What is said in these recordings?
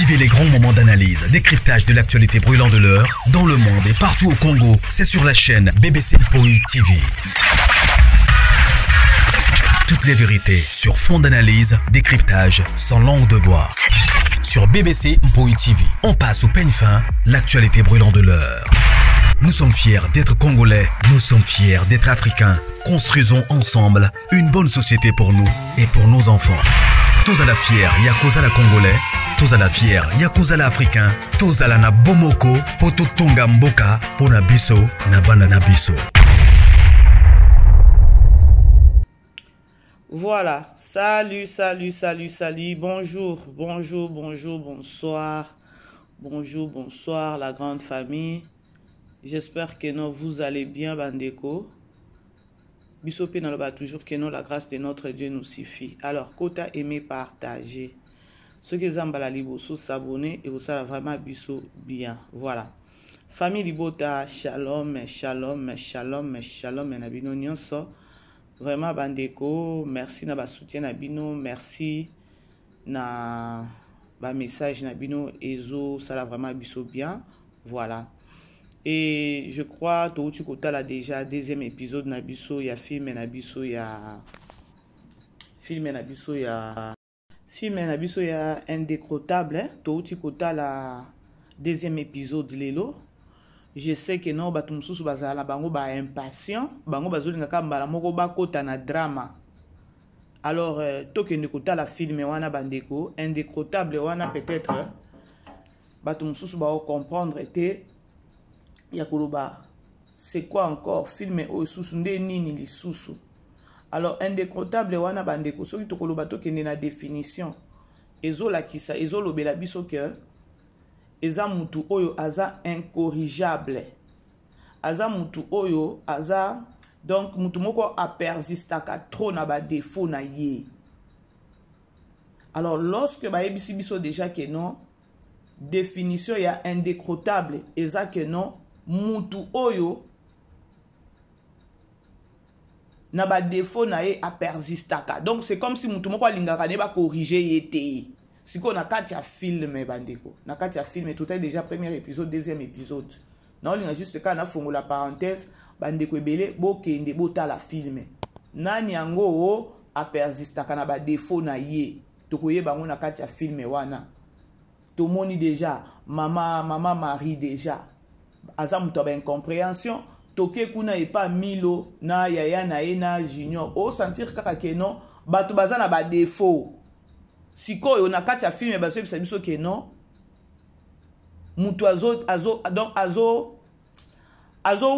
Vivez les grands moments d'analyse, décryptage de l'actualité brûlante de l'heure, dans le monde et partout au Congo. C'est sur la chaîne BBC Mpoï TV. Toutes les vérités sur fond d'analyse, décryptage, sans langue de bois. Sur BBC Mpoï TV, on passe au peigne fin, l'actualité brûlante de l'heure. Nous sommes fiers d'être Congolais, nous sommes fiers d'être Africains. Construisons ensemble une bonne société pour nous et pour nos enfants. Tous à la fière, Yakozala Congolais. Tous à la fière, Yakozala Africain. Tous à la na Bomoko, Poto Tonga Mboka, Pona Biso, Nabana Nabiso. Voilà, salut, bonjour, bonsoir la grande famille. J'espère que vous allez bien, Bandeko. Bisopé n'a toujours que la grâce de notre Dieu nous suffit. Alors, quota aimer, partager. Ceux qui aiment la liboso, s'abonner et vous savez vraiment biso bien. Voilà. Famille Libota, shalom, nabino nyonso. Vraiment, Bandeko, merci na ba soutien nabino, merci na ba message nabino, ezo, ça l'a vraiment biso bien. Voilà. Et je crois que tu as déjà deuxième épisode nabiso, il y a film nabiso, il y a indécrottable, hein. Tu as la deuxième épisode lelo. Je sais que non, batumsusu bazala bango ba impatient, bango bazolinga kambala moko ba kota na drama. Alors toke ndekota la film wana bandeko, indécrottable wana peut-être batumsusu ba comprendre était Yakoloba, c'est quoi encore film o susu nde nini li susu. Alors indécrottable wana bandeko soki tokoloba tokende na définition ezola kisa ezolobela biso que eza mutu oyo aza incorrigible, aza mutu oyo aza donc mutu moko a persistaka trop na ba défaut na ye. Alors lorsque ba yebisi biso déjà que non définition ya indécrottable eza que non mutu oyo na ba défaut na ye a persistaka. Donc c'est comme si mutu moko alingaka ne ba corriger yete. Si on a quatre films bandeko, na quatre films tout est déjà premier épisode, deuxième épisode. Non, on a juste quand na fongo la parenthèse bandeko ebele bokende bota la film. Nani yango a persistaka na ba défaut na ye. Tokoye bango na quatre films wana. To moni déjà maman Marie déjà. Aza muto ba incompréhension, toke kuna e pas Milo na yaya na ye na Junior. O sentir kaka ke non, bato baza na ba défaut. Si koyo na kati ya film baso bisa biso ke non mutu azo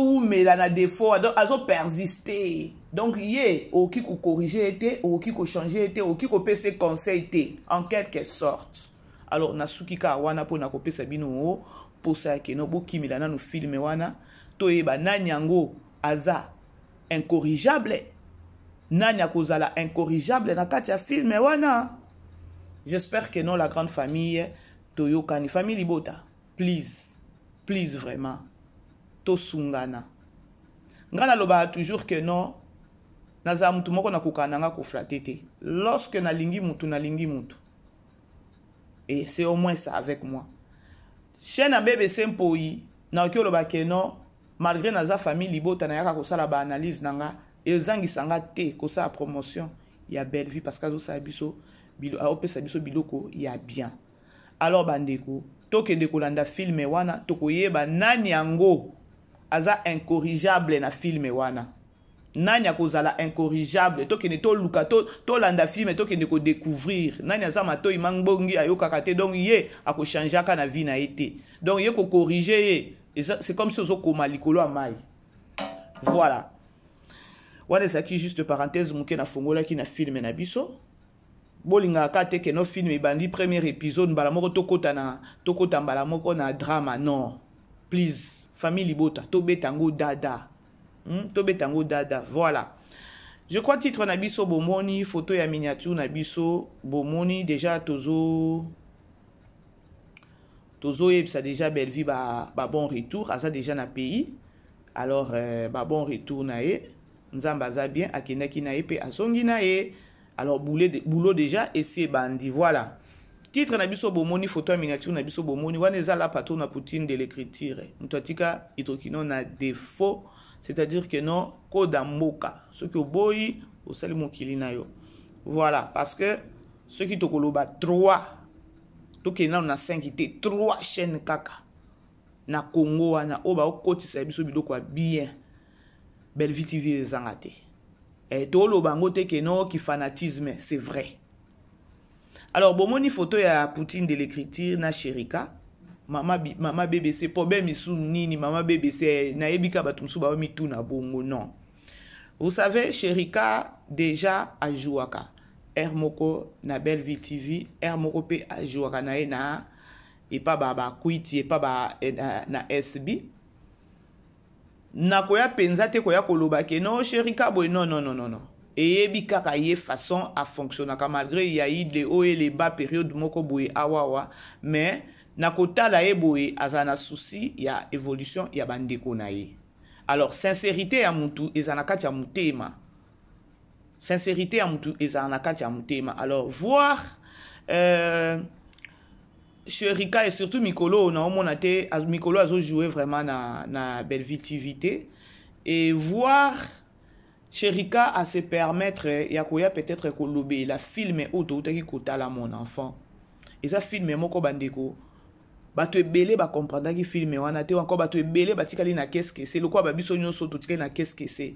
umela na défaut azo persister. Donc ye oki ko corriger été, oki ko changer été, oki ko pese conseil été en quelque sorte. Alors na suki ka wana po na ko pesa bino po sa ke no bokimela na no film wana to yeba nani yango aza incorrigible, nani akozala incorrigible na kati ya film wana. J'espère que non la grande famille Toyokani famille Libota, please vraiment to sungana. Ngana loba toujours que non naza mutu moko na kokananga ko flatete. Lorsque na lingi mutu. Et c'est au moins ça avec moi. Chaîne BBC Mpoï na okyo loba que non malgré naza famille Libota na yaka ko sala ba analyse nanga ezangi sanga te ko sa promotion ya belle vie parce que zo sa biso opesa biso biloko ya bien. Alors bandeko tokende kolanda film wana tokoyeba nani yango aza incorrigible na film wana, nani akozala incorrigible tokende to luka to landa film tokende ko découvrir nani aza matoi mangbongi ayokaka te donc ye akochangeaka na vie na été. Donc ye ko corriger c'est comme si ozo koma likolo ya mai. Voilà. Wana saki juste parenthèse muke na fongola ki na film na biso. Bolinga kate ke no film bandi premier épisode mbala moko tokota mbala moko na drama. Non, please famille Libota to betango dada, voilà. Je crois titre na biso bomoni, photo ya miniature na biso bomoni déjà tozo ça déjà belle vie ba bon retour asa déjà na pays. Alors ba bon retour na e nzamba za bien akendaki na e pe asongi na e. Alors, boulot déjà, et c'est bandi, voilà. titre na biso bomoni photo ya miniature na biso bomoni wana eza la patron na Poutine de l'écriture mutu atika itokino na défaut, c'est-à-dire que non koda mboka soki oboyi osali mokili na yo. Voilà, parce que ceux qui tokoloba 3 tokena na 5 ité 3 chaînes kaka na Congo wana oba okotisa biso biloko bien Bellevue TV ezanga te. Et toloba ngo te que non ki fanatisme, c'est vrai. Alors bomoni photo ya Poutine de l'écriture na Sherika mama BBC problème isu nini mama BBC na yebika bato musu ba mitu na bongo non. Vous savez Sherika déjà a jouaka Hermoko na Bellevue TV Hermoko pe a jouaka na et pas ba quit et pas ba na SB na koya penza te koya koloba ke non Sherika boy non. Et yebi kaka ye façon à fonctionner malgré il y a eu les hauts et les bas période moko boy awawa mais na kota la ye boy azana souci il y a évolution il y a bandeko na ye. Alors sincérité ya mutu ezana kati ya mutema. Sincérité ya mutu ezana kati ya mutema. Alors voir Sherika et surtout Mikolo na omonate Mikolo azo jouer vraiment na Bellevue TV et voir Sherika à se permettre yakoya peut-être kolobe la filme auto utaki kotala mon enfant et ça filme moko bandeko bato ebele ba comprendre ki filme wana te encore bato ebele batikali na qu'est-ce que c'est le quoi ba biso nyonso to tikali na qu'est-ce que c'est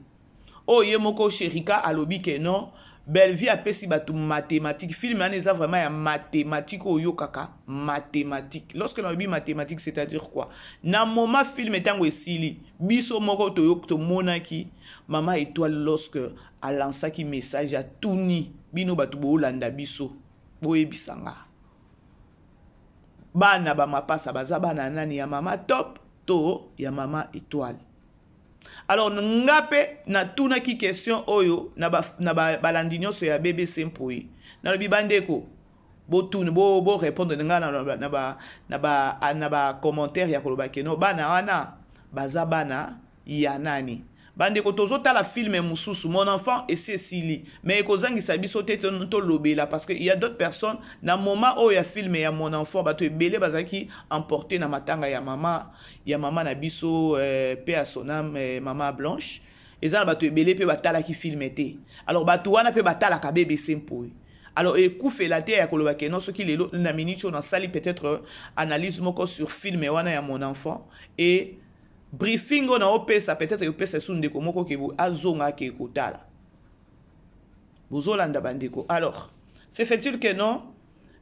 oh ye moko Sherika alobi que non Bellevue a pesi bato mathématique film wana eza vraiment ya mathématique oyo kaka mathématique lorsque on dit mathématique c'est-à-dire quoi na moment film etango esili biso moko to yok to monaki Mama Étoile lorsque a lancé qui message à Touni bino batu bo landa biso boye bisanga bana ba mapasa baza bana nani ya mama top to ya Mama Étoile. Alors ngape na tuna ki question oyo na ba balandinyo so ya BBC mpoi na lobi bandeko bo tune bo répondre na ba commentaire ya koloba keno bana wana baza bana ya nani bandeko tozota la filme mususu mon enfant et Cécilie mais kozangi sabiso te to lobela parce que il y a d'autres personnes na moment où il y a filmé ya mon enfant bato ebele bazaki emporté na matanga ya mama na biso pe à son âme Mama Blanche ezana bato ebele pe batala ki filmé te alors bato wana pe batala ka BBC mpoi. Alors ekufe la te ya koloba ke non soki lelo na minicho na sali peut-être analyse moko sur filme wana ya mon enfant et briefing on a opesa peut-être opesa sunde ko moko ke bu azonga ke kotala bozolanda bandeko. Alors c'est fait-il que non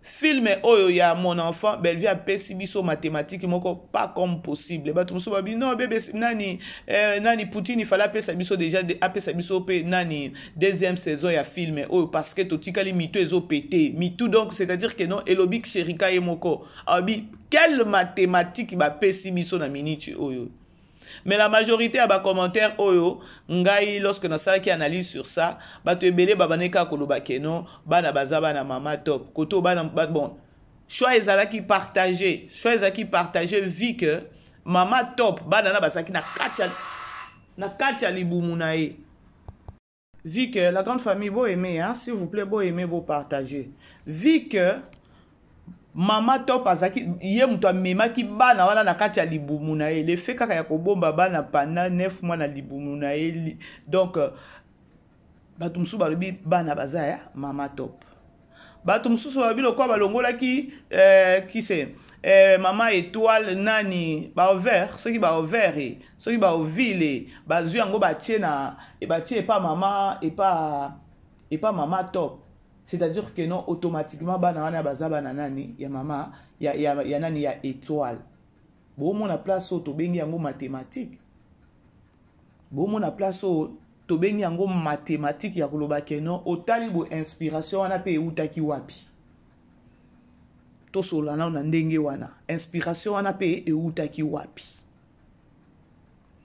film oyo ya mon enfant Bellevue a pesi biso mathématique moko pas comme possible bato muso babi non bébé nani Poutine il fallait pesa biso déjà apesa biso pe nani deuxième saison ya film oyo parce que to tikali mitu ezo pété mitu donc c'est-à-dire que non elobik Sherika ye moko abi quelle mathématique ba pesi biso na minute oyo. Mais la majorité a ba commentaire oyo ngai lorsque na sala qui analyse sur ça bato ebele babaneka koloba keno bana bazaba na mama top koto bana bon choix ezala qui partager vu que mama top bana na basaki na katia libumu na ye vu que la grande famille beau aimer hein s'il vous plaît beau aimer beau partager vu que Mama top azaki ye muto amema ki bana wana na kati ya libumu na ye le fait kaka ya kobomba bana pendant 9 mois na libumu na ye donc bato musu balobi bana baza ya Mama top bato musu balobi lokwa balongola ki c'est Mama Étoile nani ba ouvert ceux qui ba ouvert ceux qui ba ovile bazu yango batie na e batie pas mama et pas Mama top. C'est-à-dire que non, automatiquement, banana bazaba nani, ya mama, ya nani ya étoile. Bon, mon a place au tobengi yango mathématique. Bon, mon a place au tobengi yango mathématique ya koloba ke non, otalibo inspiration wana pe utaki wapi. To solana na ndenge wana, inspiration wana pe utaki wapi.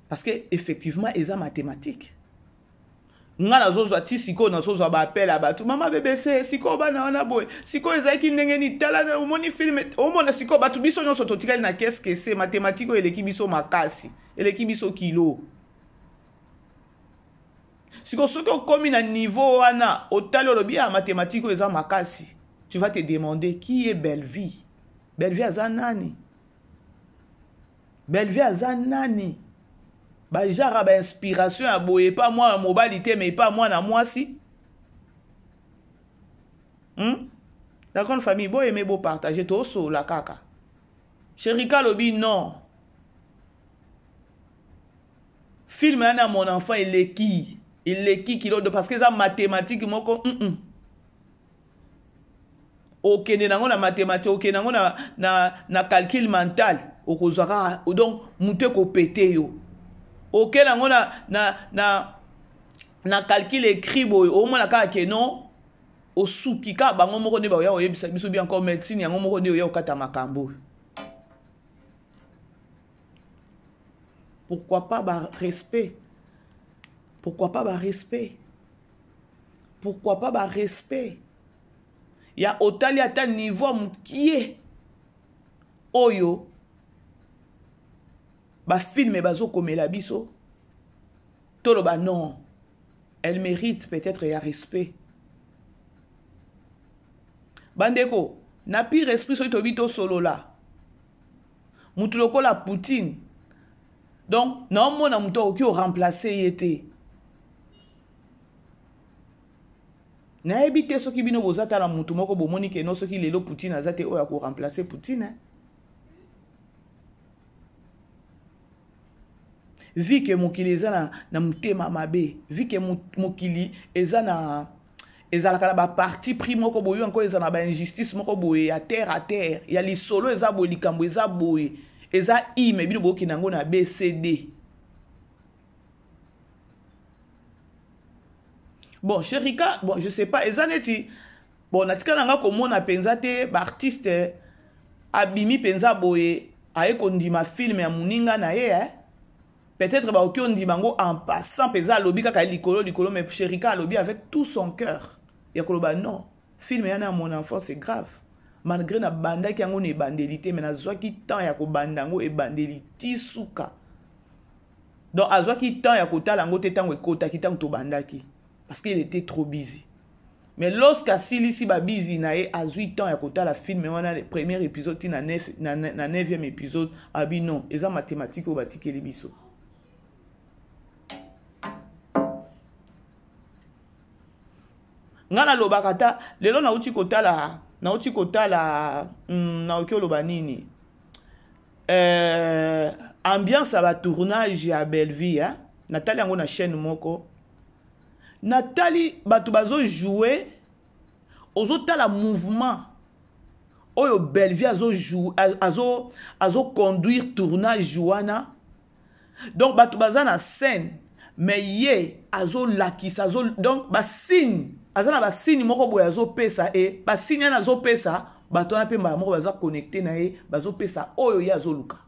Parce que effectivement, eza mathématique. Ngana zozo ati siko na zozo ba appel abatu mama BBC siko bana wana boy siko ezaki ndenge ni tala umoni film omona siko batu biso nyonso totikali na qu'est-ce que c'est mathématique eleki biso makasi eleki biso kilo siko soko komi na niveau wana otali olobi ya mathématique eza makasi tu vas te demander qui est Belle-Vie. Belle-Vie aza nani? Belle-Vie aza nani? Ba jara ba inspiration à boye pas moi en mobilité mais pas moi na moi si. La grande famille boye aimer beau partager tout sur la kaka. Cherika lobi non. Film à mon enfant il est qui kilo de parce que ça mathématique moko ok nango na mathématique ok nango na calcul mental okozaka donc monte ko pété yo ok nango na calcul écrit boy au moins ka ke non osuki ka bango moko ne ba ya oyebisa biso bien encore médecine yango moko ne ya okata makambo. Pourquoi pas ba respect? Pourquoi pas ba respect? Pourquoi pas ba respect? Il y a autant à tel niveau qui est oyo ba film bazo comme la biso tolo ba non elle mérite peut-être ya respect. Bandeko na pire esprit so tobito solo là mutu lokola Poutine donc non mona muto ki o remplacer yete na ebite soki bino bozata la mutu moko bomoni ke no soki lelo Poutine azate oya ko remplacer Poutine vi ke mokili eza na mutema mabe vi ke mokili eza na ezalaka na ba parti pris moko boyo encore eza na ba injustice moko boye à terre ya lisolo eza boye likambo eza boye eza ime bino boki nango na BCD. Bon, Cherika, bon, je sais pas, ezaneti, bon, natika nanga komona penza te, ba artiste, abimi penza boye, aye kondima film ya muninga na ye, peut-être ba oki ondima ngo en passant penza lobi kaka likolo, mais Cherika lobi avec tout son cœur. Ya koloba non, film yana mon enfant c'est grave. Malgré na banda ki yango ne bandelité, mais na zwa ki temps ya ko bandango e bandeliti suka. Donc azwa ki temps ya kotala ngo te tango ekota ki tango to bandaki. Parce qu'il était trop busy. Mais lorsqu'à Silisi ba busy na e azui temps ya kota la film wana le premier épisode na 9e épisode abi non, eza mathématique o batikeli biso. Ngana lobakata lelo na uti kotala na okyo loba nini. Ambiance à ba tournage à Belle-Vie hein. Nathalie yango na chaîne moko. Nathalie bato bazo jouer ozo tala mouvement oyo Belle-Vie azo conduire tournage jouana donc bato baza na scène mais ye azo lakisa donc ba signe azana ba signe moko boya azo pesa et ba signe na azo pesa bato na pemba moko baza connecté na ye bazo pesa oyo ya azo luka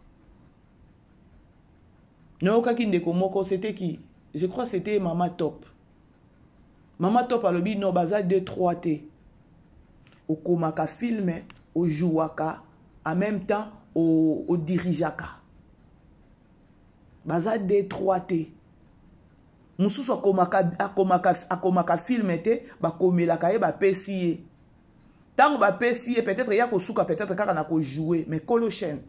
noka ki ndeko moko c'était qui je crois c'était Mama Top. Mama Top alobi no baza 2-3 te. Au komaka film, au jouaka, en même temps au dirigeaka. Baza 2-3 te. Mususu akomaka film te, ba komelaka ye ba pesiye. Tango ba pesiye peut-être ya ko suka peut-être kaka na ko jouer, mais kolo chaîne.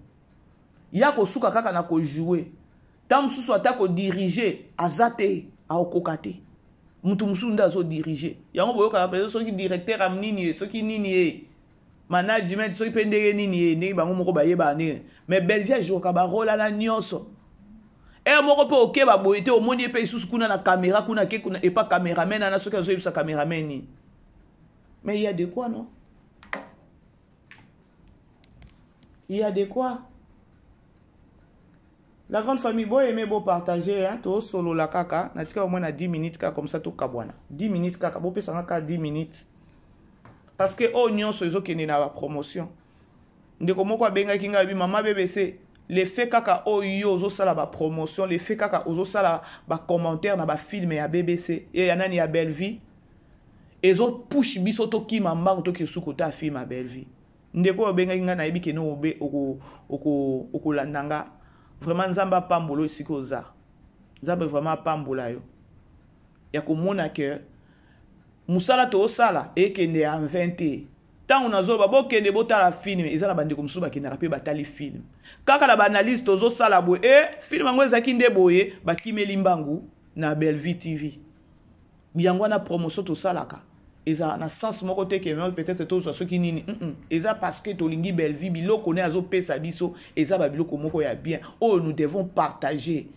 Ya ko suka kaka na ko jouer. Tango mususu atako diriger azate a okokate. Mutu musunda zo diriger yango boyo kala peso soki directeur am nini soki nini management soki pendere nini ne bango moko bayeba ne mais Belle-Vie joka ba rôle na nyonso moko pe oke ba boyete omoni pe isusu kuna na caméra kuna ke kuna et pas caméraman na soki azo yebisa caméraman ni mais il y a de quoi non il y a de quoi. La grande famille, boy, aimez beau partager, hein, tout solo la kaka. Natika au moins 10 minutes, comme ça, tout kabwana. 10 minutes, kaka. Bope, ça n'a 10 minutes. Parce que, oh, nyon, so, qui n'est pas promotion. Ndeko moko benga kinga bi mama BBC. Les faits kaka, oh, yo, zo sala ba promotion. Les faits kaka, ozo sala ba commentaire na ba film ya BBC. Et yana ni ya Belle-Vie. Et zo push bisoto ki mamba, to ki sukota film ya Belle-Vie. Ndeko benga kinga na ibi ke no obe, oko landanga. Vraiment nzamba pambolo isiko za. Nzamba vraiment pambola yo. Ya komona ke musala to osala ekende en 20. tant on a zo babo kende botala film ezala bande comme souba kende rapé batali film kaka la analyse tozo sala boye film ngo ezaki nde boye bakimeli mbangu na Bellevue TV biyango na promotion to salaka eza na sens moko te ke peut-être to so ki nini eza parce que to lingi Bellevue biloko ne azo pesa biso eza ba biloko moko ya bien oh nous devons partager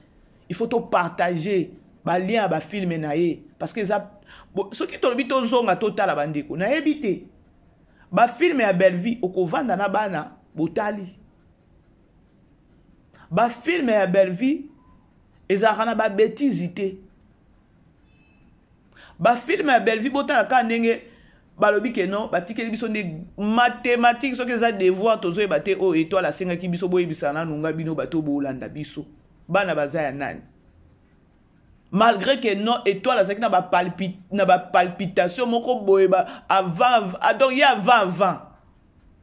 il faut to partager ba lien ba film na ye parce que eza so ki to bito zonga total bandeko na ebité ba film ya Bellevue okovanda na bana botali ba film ya Bellevue eza kana ba bêtisité ba film ya Bellevue botala ka ndenge balobi ke non batikeli biso de mathématiques soki eza devoir tozo ebate o étoile asenga ki biso boyebisana nunga bino bato bolanda biso bana baza ya nani malgré que non étoile azaki na ba palpitation moko boye ba avant donc ya avant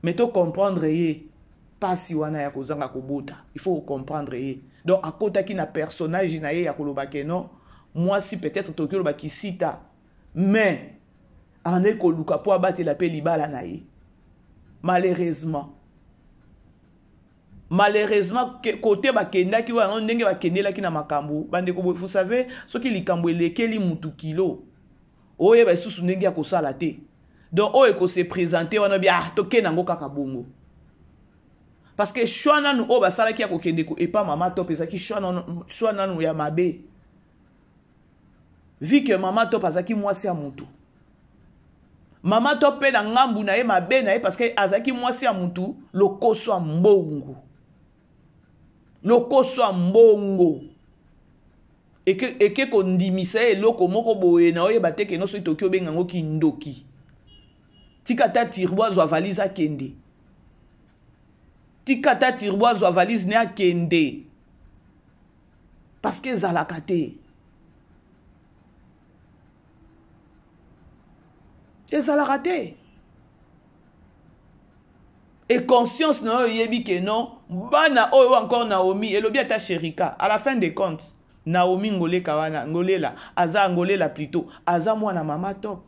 mais to comprendre ye pasi wana ya kozanga kobota il faut comprendre ye donc akota ki na personnage na ye ya koloba ke non moi si peut-être tokyo ba kisita mais en ekoluka po abatela pe libala na ye malheureusement côté bakenda ki wa ndenge bakendela ki na makambo bande ko vous savez ce qui likambo elekeli mutu kilo oye ba susu ndenge ya kosala te donc oye ko se présenter wana bia tokena ngo kaka bongo parce que shwana nu o basala ki ya kokende ko epa mama top ezaki shwana nu ya mabe vu que mama top azaki mwasi ya mutu mama top pe na ngambu na ye mabe na ye parce que azaki mwasi ya mutu lokoso ya mbongo eke kondimisa eloko moko boye na oye bateke no so Tokyo benga ngo kindoki tikata tirboise wa valise akende tikata tirboise wa valise ne akende parce que zalaka te ezalaka te et conscience na yebi que non bana oyo encore Naomi elobi ata Sherika à la fin des comptes Naomi ngolela aza ngolela plutôt aza mwana mama top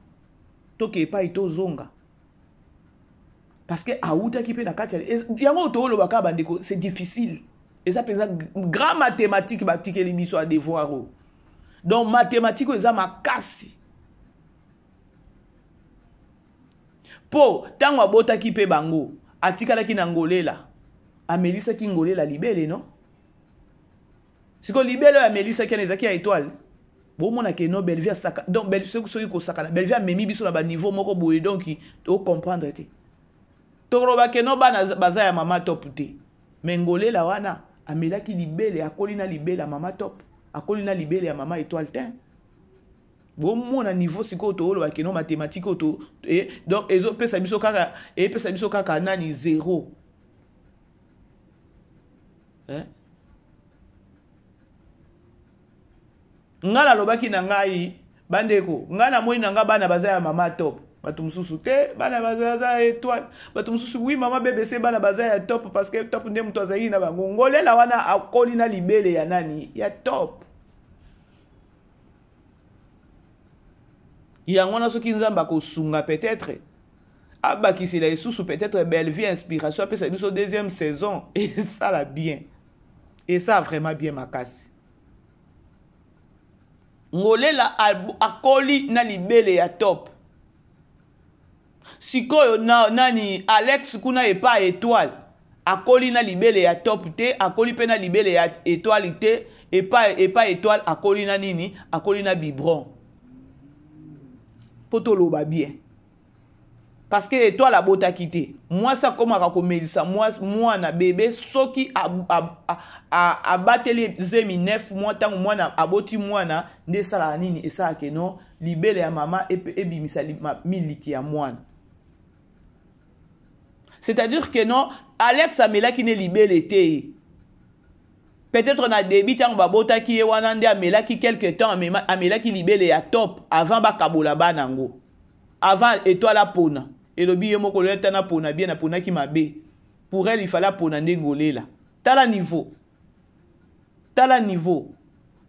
toke pa ito zonga parce que auta ki pe na kati yango to lo baka bandeko c'est difficile et ça pensa grand mathématique batikeli biso a devoir donc mathématique eza makasi po tango abota ki pe bango atikala ki na ngolela amelisa ki ngolela libele non siko libele amelisa ki nezaki ya étoile bo mona ke no Bellevue saka donc Bellevue soki ko saka Bellevue memi biso na ba niveau moko boye donc to comprendre te to roba ke no bana baza ya mama top te mais ngolela wana amelaki libele akoli na libele ya mama top akoli na libele ya mama étoile te bon mon niveau siko to lo bakeno mathématique to donc ezo pesa biso kaka e pesa biso kaka nani 0 ngala lobaki na ngai bandeko ngana moi na nga bana baza ya mama top batu mususu te bana baza étoile batu mususu oui mama BBC bana baza ya top parce que top nde mtu azali na bango ngolela wana akoli na libele ya nani ya top yango na soki nzamba ko sunga peut-être abakisi la isusu peut-être Bellevue inspiration après ça biso deuxième saison et ça la bien et ça vraiment bien makasi ngolela akoli na libele ya top sikoyo nani Alex kuna epa étoile akoli na libele ya top te akoli pe na libele ya étoile te epa étoile akoli na nini akoli na biberon poto loba bien parce que étoile a bota quitté moi ça comme à komelisa moi na bébé soki a bateli zemi 9 mois tant moi na aboti moi na nde sala nini et ça que non libele ya mama et bimisa miliki ya mwana c'est-à-dire que non Alex amela qui ne libele te peut-être na débit tant babota qui wana nde amela qui quelque temps amela qui libele ya top avant bakabola banango avant étoile la pona et le billet moko le tana pona bien na pona qui mabe pour elle il fallait pona ndengolela tala niveau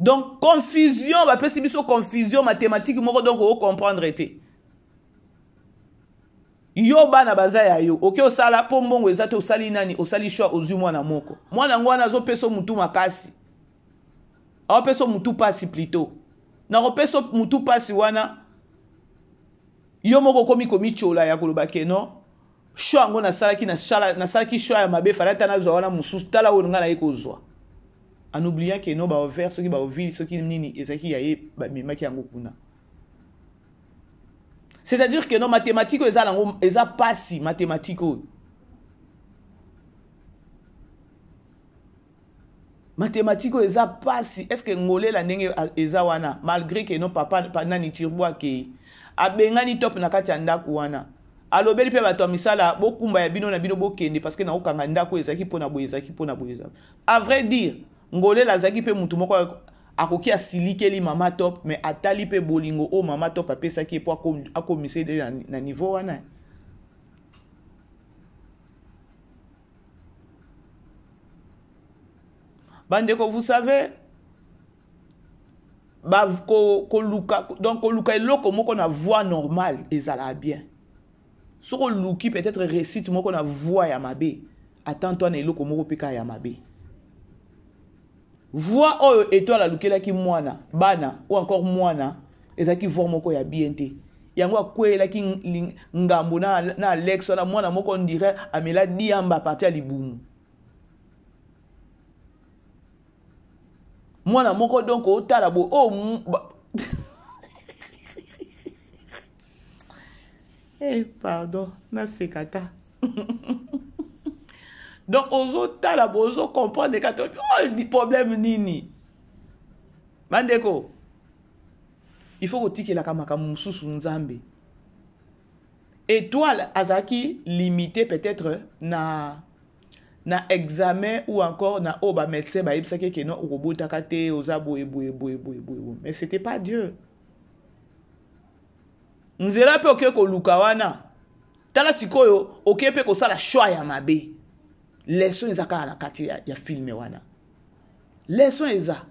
donc confusion ba pesi biso confusion mathématique moko donc o comprendre été yo bana baza ya yo oke osala po mbongo eza te osali nani osali choix ozwi mwana moko mwana ngo wana azopesa mutu makasi aopesa mutu pasi plutôt na kopesa mutu pasi wana yo moko komi komichola ya koloba ke non choix yango nasalaki choix ya mabe fala ata nazwa wana mosusu tala oyo nga naye kozwa en oubliant ke non baover soki baovili soki nini ezalaki ya ye bamemaki yango kuna. C'est-à-dire que non mathématiques eza pasi mathématiques mathématiques eza pasi est-ce que ngolé la ndenge eza wana malgré que non papa nani tirboa ke abengani top na kati ya ndako wana alobeli pe bato misala bokumba ya bino na bino bokende parce que na okanga ndako ezaki pona boye ezaki pona boye à vrai dire ngolé la zaki pe mutu moko akoki asilikeli mama top mais atali pe bolingo o mama top apesaki po akomise na niveau wana. Bandeko, vous savez donc koluka eloko moko na voix normale ezala bien soko luki peut-être récite moko na voix ya mabe attends-toi na eloko moko peka ya mabe voix oyo étoile alukelaki mwana bana ou encore mwana ezaki voix moko ya bien te yango akwelaki ngambo na Alex na mwana moko on dirait amela diamba partir libumu mwana moko donc otala bo pardon na sekata donc ozo tala bo ozo comprendre que problème nini bandeko il faut kotikela kamaka mususu nzambe étoile azaki limité peut-être na examen ou encore na oba médecin ba yebisaki ke non okobota kate oza boye mais c'était pas Dieu nzela pe oke ko luka wana tala sikoyo oke pe ko sala choix ya mabe leçon ezaka na kati ya filme wana leçon eza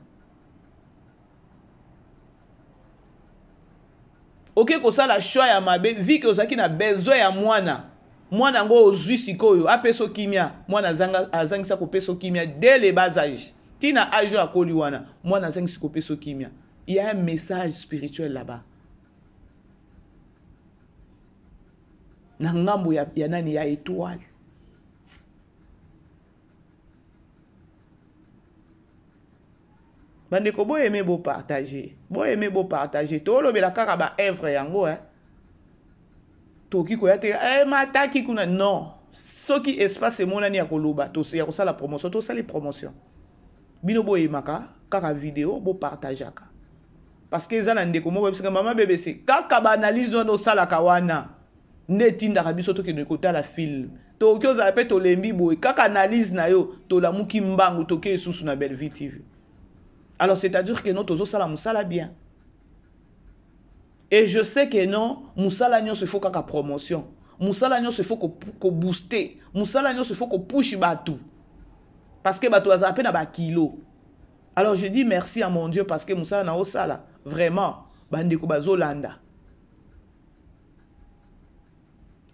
oke ko sala choix ya mabe vi ke ozaki na besoin ya mwana ngo ozwi sikoyo apeso kimia mwana azangisa kopeso kimia dès le bas âge tina âge akoli wana mwana azangisa kopeso kimia il y a un message spirituel là-bas na ngambo ya nani ya étoile bandeko bo aimer bo partager to lobela kaka ba œuvre yango toki koya te mataki kuna non soki espace monani ya koloba to ya kosala promotion to sala promotion bino boye maka kaka vidéo bo partageaka parce que ezana ndeko mo websika mama BBC kaka ba analyse no sala kawana netinda kabiso to ke kota la film to ki oza pe to lembi boye kaka analyse na yo to la muki mbangu to ke susu na Belle Vie TV. Alors c'est-à-dire que non tozo sala musala bien. Et je sais que non, Moussala nyon se faut qu'à promotion. Moussala nyon se faut qu'on booster. Moussala nyon se faut qu'on push batou. Parce que batou a peine à bas kilo. Alors je dis merci à mon Dieu parce que Moussala na osala. Vraiment. Bandeko bazolanda.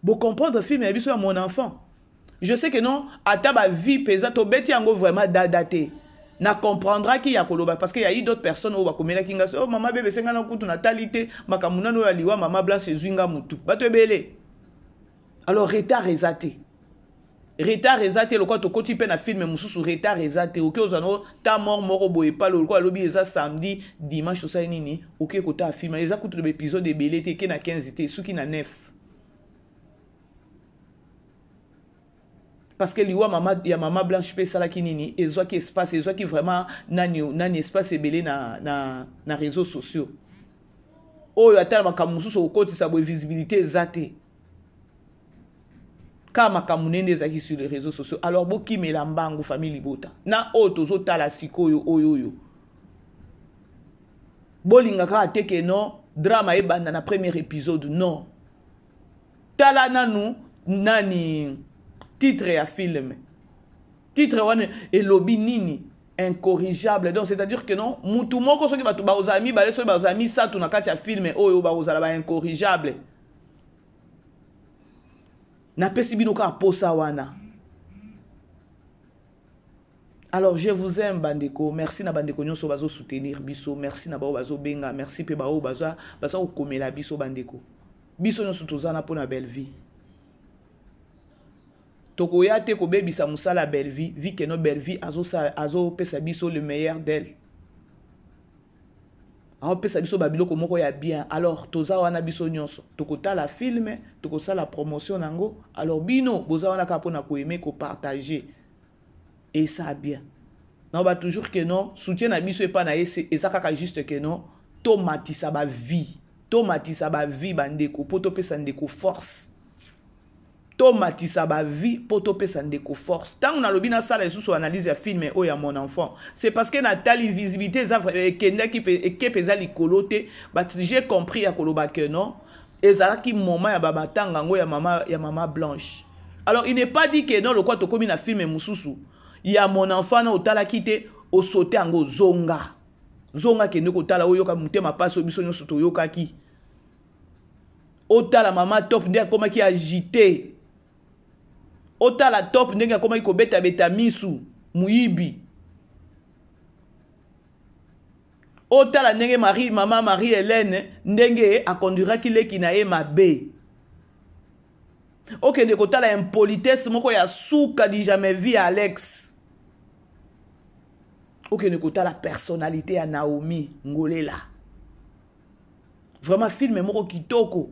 Bon comprendre film et à mon enfant. Je sais que non, à ta vie pesante, au bêti ango vraiment daté. Na comprendra qui ya koloba parce qu'il y a eu d'autres personnes où bakomela kinga oh mama bébé senga na kutu na talité makamuna no yaliwa mama blanche zwinga mutu bato ebele alors retard ezate le quoi to koti pe na film mususu retard ezate oke ozano ta mort moko boye pa lo quoi lobi eza samedi dimanche ça nini oke kota film eza kutu de épisode ebele te ke na 15 te suki na 9 parce que liwa mama blanche pe sala kinini ezo ki espace ezo ki vraiment nani espace ebele na réseaux sociaux oyo atala makamusu so koti sa boye visibilité ezate kama kamunende ezaki sur les réseaux sociaux alors boki melambangu famille libota na oto zo tala sikoyo oyo bolinga ka teke non drama ebanda na premier épisode non tala nanu nani titre ya film titre wana elobi nini incorrigiable donc c'est-à-dire que non mutu moko soki batu ba ozami bale soki ba ozami satu na kati ya film oyo ba ozala ba incorrigiable Na pesi bino ka posa wana. Alors je vous aime bandeko, merci na bandeko nyonso bazo soutenir biso, merci na bao bazo benga, merci pe bao bazo komela biso bandeko. Biso nyonso tozana pona belle vie. Toko ya te ko bebisa musala belle vie, vi que no belle vie azo pesa biso le meilleur d'elle. On pesa biso babiloko moko ya bien. Alors toza wana biso nyonso, toko tala film, toko sala promotion nango, alors bino boza wana ka pona ko aimer ko partager. Et ça bien. Non, bah toujours que non. Soutien na biso et pas na et ça kaka juste que non. Tomati sa ba vie. Tomati sa ba vie bandeko. Poto pe sandeko force. Tomati sa ba vie. Poto pe sandeko force. Tant on a lobi na sala sous analyse ya film oh ya mon enfant. C'est parce que Nathalie visibilité ça kenda qui pesa likolote. Bah j'ai compris ya koloba que non. Et ça qui moment ya baba tangango ya mama blanche. Alors il n'est pas dit que non le quoi to komi na film mususu. Il y a mon enfant na otala kite o sauté ango zonga. Zonga ke ndeko tala oyoka mutema paso biso nyoso to yoka ki. Otala mama top ndenge koma ki agité. Otala top ndenge koma ki kobeta beta misu muibi. Otala ndenge mama Marie Hélène ndenge a conduira ki leki na e mabe. Ok ndeko tala impolitesse moko ya souka di jamais vu Alex. Ok, ne kota la personnalité à Naomi Ngolela. Vraiment film moko kitoko.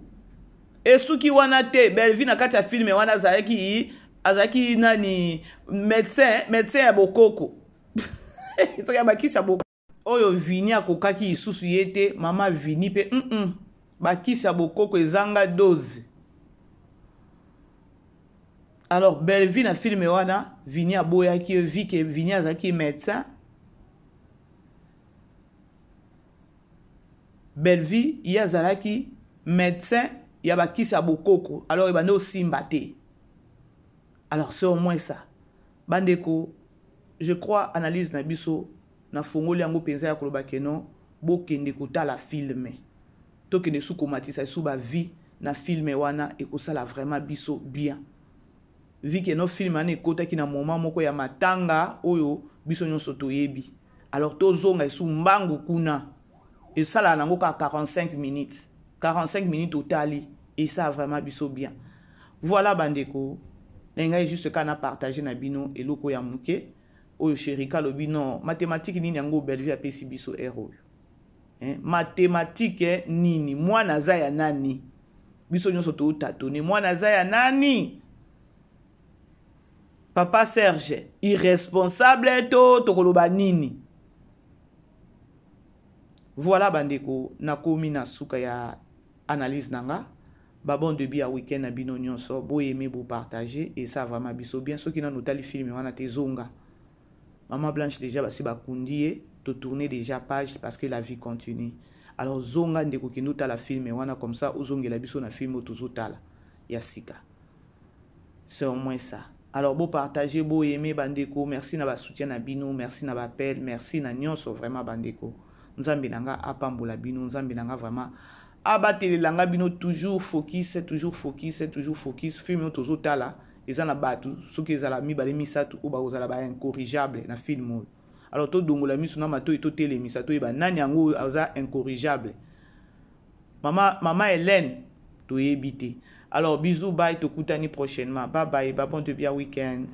Et ceux qui wana te Belvi na kati ya film wana azaki nani médecin ya bokoko. Ça ya bakisi ya bokoko. Oyo vini akokaki isusu yete mama vini pe bakisi ya bokoko ezanga dose. Alors Belvi na film wana vini aboyaki vi ke vini azaki médecin. Belvi, il y a Zalaki, médecin, il y a Bakisa Bokoko. Alors, il y a aussi Mbate. Alors, c'est au moins ça. Bandeko, je crois, analyse na biso, na fongoli yango penza ya koloba keno, bokende kota la filme. Tokende sou komatisa sou ba vie na filme wana et kosala vraiment biso bien. Vi que no film ane kota ki na moment moko ya matanga oyo biso nyonso toyebi. Alors, tozonga sou mbangu kuna. Et ça là nango ka 45 minutes. 45 minutes totali et ça vraiment biso bien. Voilà bandeko. Nenga juste kana partager na bino eloko ya muke. Oyo sherika lobi non mathématique nini yango belvi apesi biso héros. Mathématique nini mwana za ya nani? Biso nyonso to tatone mwana za ya nani? Papa Serge irresponsable to koloba nini? Voilà bandeko nakomi na suka ya analyse nanga babon de bi a week-end na bino nyonso bo aimer bo partager et ça vraiment biso bien ceux qui na notali film wana te zonga Maman Blanche déjà basi bakundi to tourner déjà page parce que la vie continue. Alors zonga ndeko ki notala film wana comme ça ozongela biso na film tozotala ya sika. C'est au moins ça. Alors bo partager bo aimer bandeko merci na ba soutien na bino merci na ba appel merci na nyonso vraiment bandeko. Nzambi nanga apambola bino nzambi nanga vraiment abatele langa bino toujours focus film tozotala ezana batu soki ezala mibale misatu ou ba ozala ba incorrigible na film. Alors to dongola misu na mato to tele misato eba nani yango aza incorrigible. Mama Hélène to yebite. Alors bisous bye to kutani prochainement. Bye bye bon de bien week-end.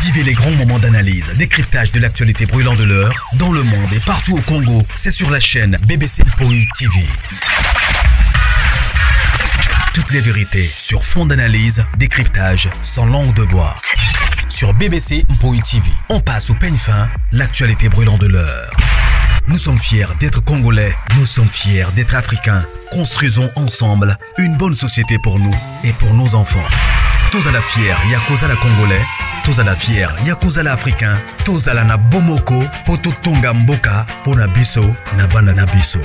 Vivez les grands moments d'analyse, décryptage de l'actualité brûlant de l'heure, dans le monde et partout au Congo. C'est sur la chaîne BBC Mpoï TV. Toutes les vérités sur fond d'analyse, décryptage sans langue de bois. Sur BBC Mpoï TV, on passe au peigne fin, l'actualité brûlant de l'heure. Nous sommes fiers d'être Congolais, nous sommes fiers d'être Africains. Construisons ensemble une bonne société pour nous et pour nos enfants. Tous à la fière, Yakoza la Congolais. Tous à la fière, Yakoza la Africain. Tous à la na Bomoko, Poto Tonga Mboka, Pona Biso, na Banana Biso.